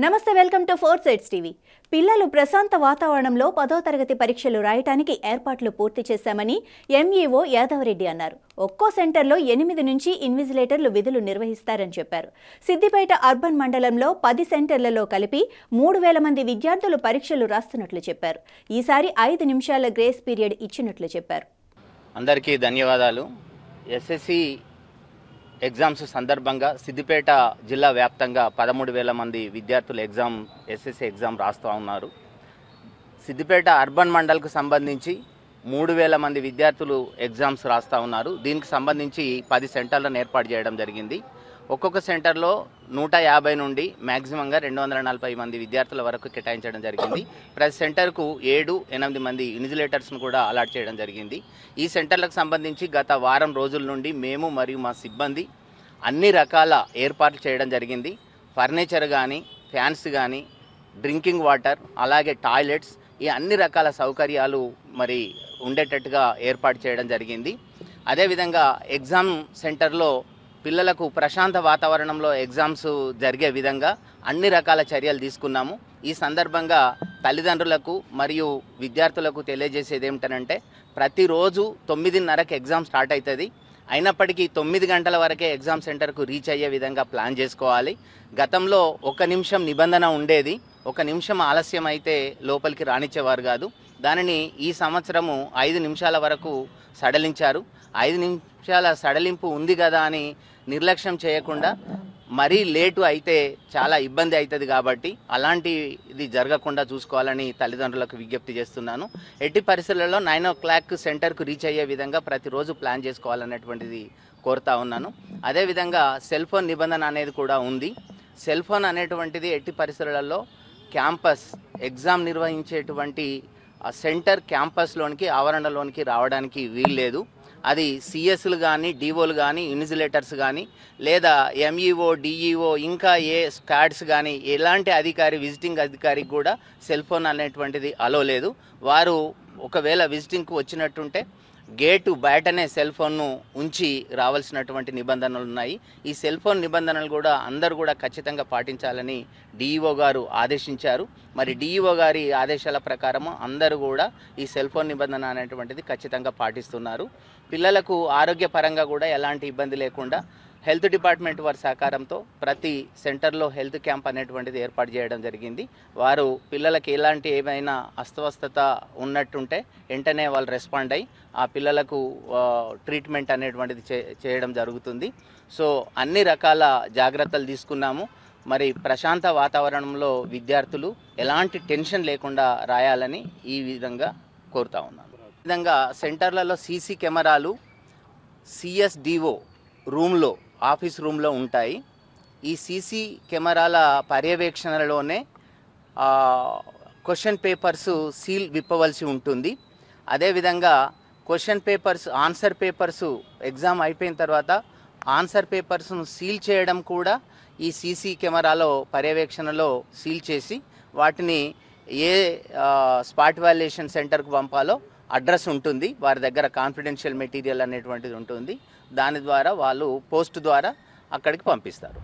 నమస్తే, welcome to 4 sides TV. పిల్లలు ప్రశాంత వాతావరణంలో 10వ తరగతి పరీక్షలు రాయటానికి ఏర్పాట్లు పూర్తి చేశామని ఎంఈఓ యాదవరెడ్డి అన్నారు. ఒక్కో సెంటర్లో 8 నుంచి ఇన్విజిలేటర్లు విధులు నిర్వహిస్తారని చెప్పారు. సిద్దిపేట అర్బన్ మండలంలో 10 సెంటర్లలో కలిపి 3000 మంది విద్యార్థులు పరీక్షలు రాస్తున్నట్లు చెప్పారు. ఈసారి 5 నిమిషాల గ్రేస్ పీరియడ్ ఇచ్చినట్లు చెప్పారు. అందరికీ ధన్యవాదాలు. ఎస్ఎస్సి ఎగ్జామ్స్ సందర్భంగా సిద్దిపేట జిల్లా వ్యాప్తంగా 13,000 మంది విద్యార్థులు ఎస్ఎస్సి ఎగ్జామ్ రాస్తూ ఉన్నారు. సిద్దిపేట అర్బన్ మండల్కు సంబంధించి 3,000 మంది విద్యార్థులు ఎగ్జామ్స్ రాస్తూ ఉన్నారు. దీనికి సంబంధించి 10 సెంటర్లను ఏర్పాటు చేయడం జరిగింది. ఒక్కొక్క సెంటర్లో 150 నుండి మ్యాక్సిమంగా 240 మంది విద్యార్థుల వరకు కేటాయించడం జరిగింది. ప్రతి సెంటర్కు 7-8 మంది ఇన్విజిలేటర్స్ను కూడా అలాట్ చేయడం జరిగింది. ఈ సెంటర్లకు సంబంధించి గత వారం రోజుల నుండి మేము మరియు మా సిబ్బంది అన్ని రకాల ఏర్పాట్లు చేయడం జరిగింది. ఫర్నిచర్ కానీ, ఫ్యాన్స్ కానీ, డ్రింకింగ్ వాటర్, అలాగే టాయిలెట్స్, ఈ అన్ని రకాల సౌకర్యాలు మరి ఉండేటట్టుగా ఏర్పాటు చేయడం జరిగింది. అదేవిధంగా ఎగ్జామ్ సెంటర్లో పిల్లలకు ప్రశాంత వాతావరణంలో ఎగ్జామ్స్ జరిగే విధంగా అన్ని రకాల చర్యలు తీసుకున్నాము. ఈ సందర్భంగా తల్లిదండ్రులకు మరియు విద్యార్థులకు తెలియజేసేది ఏమిటంటే, ప్రతిరోజు 9:30కి ఎగ్జామ్ స్టార్ట్ అవుతుంది. అయినప్పటికీ 9 గంటల వరకే ఎగ్జామ్ సెంటర్కు రీచ్ అయ్యే విధంగా ప్లాన్ చేసుకోవాలి. గతంలో 1 నిమిషం నిబంధన ఉండేది. 1 నిమిషం ఆలస్యం అయితే లోపలికి రానిచ్చేవారు కాదు. దానిని ఈ సంవత్సరము 5 నిమిషాల వరకు సడలించారు. 5 నిమిషాల సడలింపు ఉంది కదా అని నిర్లక్ష్యం చేయకుండా, మరీ లేటు అయితే చాలా ఇబ్బంది అవుతుంది కాబట్టి అలాంటిది జరగకుండా చూసుకోవాలని తల్లిదండ్రులకు విజ్ఞప్తి చేస్తున్నాను. ఎట్టి పరిస్థితులలో 9 o'clock సెంటర్కు రీచ్ అయ్యే విధంగా ప్రతిరోజు ప్లాన్ చేసుకోవాలనేటువంటిది కోరుతా ఉన్నాను. అదేవిధంగా సెల్ ఫోన్ నిబంధన అనేది కూడా ఉంది. సెల్ ఫోన్ అనేటువంటిది ఎట్టి పరిస్థితులలో క్యాంపస్ ఎగ్జామ్ నిర్వహించేటువంటి సెంటర్ క్యాంపస్లోనికి ఆవరణలోనికి రావడానికి వీల్లేదు. అది సిఎస్లు కానీ, డిఓలు కానీ, ఇన్విజిలేటర్స్ కానీ, లేదా ఎంఈఓ, డిఈఓ, ఇంకా ఏ స్క్వాడ్స్ కానీ ఎలాంటి అధికారి, విజిటింగ్ అధికారికి కూడా సెల్ ఫోన్ అనేటువంటిది అలో లేదు. వారు ఒకవేళ విజిటింగ్కు వచ్చినట్టుంటే గేటు బయటనే సెల్ ఫోన్ను ఉంచి రావాల్సినటువంటి నిబంధనలు ఉన్నాయి. ఈ సెల్ ఫోన్ నిబంధనలు కూడా అందరూ కూడా ఖచ్చితంగా పాటించాలని డిఈఓ గారు ఆదేశించారు. మరి డిఈఓ గారి ఆదేశాల ప్రకారము అందరూ కూడా ఈ సెల్ ఫోన్ నిబంధన అనేటువంటిది ఖచ్చితంగా పాటిస్తున్నారు. పిల్లలకు ఆరోగ్యపరంగా కూడా ఎలాంటి ఇబ్బంది లేకుండా హెల్త్ డిపార్ట్మెంట్ వారి సహకారంతో ప్రతి సెంటర్లో హెల్త్ క్యాంప్ అనేటువంటిది ఏర్పాటు చేయడం జరిగింది. వారు పిల్లలకి ఎలాంటి ఏమైనా అస్వస్థత ఉన్నట్టుంటే వెంటనే వాళ్ళు రెస్పాండ్ అయ్యి ఆ పిల్లలకు ట్రీట్మెంట్ అనేటువంటిది చేయడం జరుగుతుంది. సో అన్ని రకాల జాగ్రత్తలు తీసుకున్నాము. మరి ప్రశాంత వాతావరణంలో విద్యార్థులు ఎలాంటి టెన్షన్ లేకుండా రాయాలని ఈ విధంగా కోరుతా ఉన్నాను. ఈ విధంగా సెంటర్లలో సీసీ కెమెరాలు సిఎస్డిఓ రూమ్లో, ఆఫీస్ రూమ్లో ఉంటాయి. ఈ సీసీ కెమెరాల పర్యవేక్షణలోనే క్వశ్చన్ పేపర్స్ సీల్ విప్పవలసి ఉంటుంది. అదేవిధంగా question papers, answer papers exam అయిపోయిన తర్వాత ఆన్సర్ పేపర్స్ను సీల్ చేయడం కూడా ఈ సీసీ కెమెరాలో పర్యవేక్షణలో సీల్ చేసి వాటిని ఏ స్పాట్ వాల్యుయేషన్ సెంటర్కు పంపాలో అడ్రస్ ఉంటుంది. వారి దగ్గర కాన్ఫిడెన్షియల్ మెటీరియల్ అనేటువంటిది ఉంటుంది. దాని ద్వారా వాళ్ళు పోస్ట్ ద్వారా అక్కడికి పంపిస్తారు.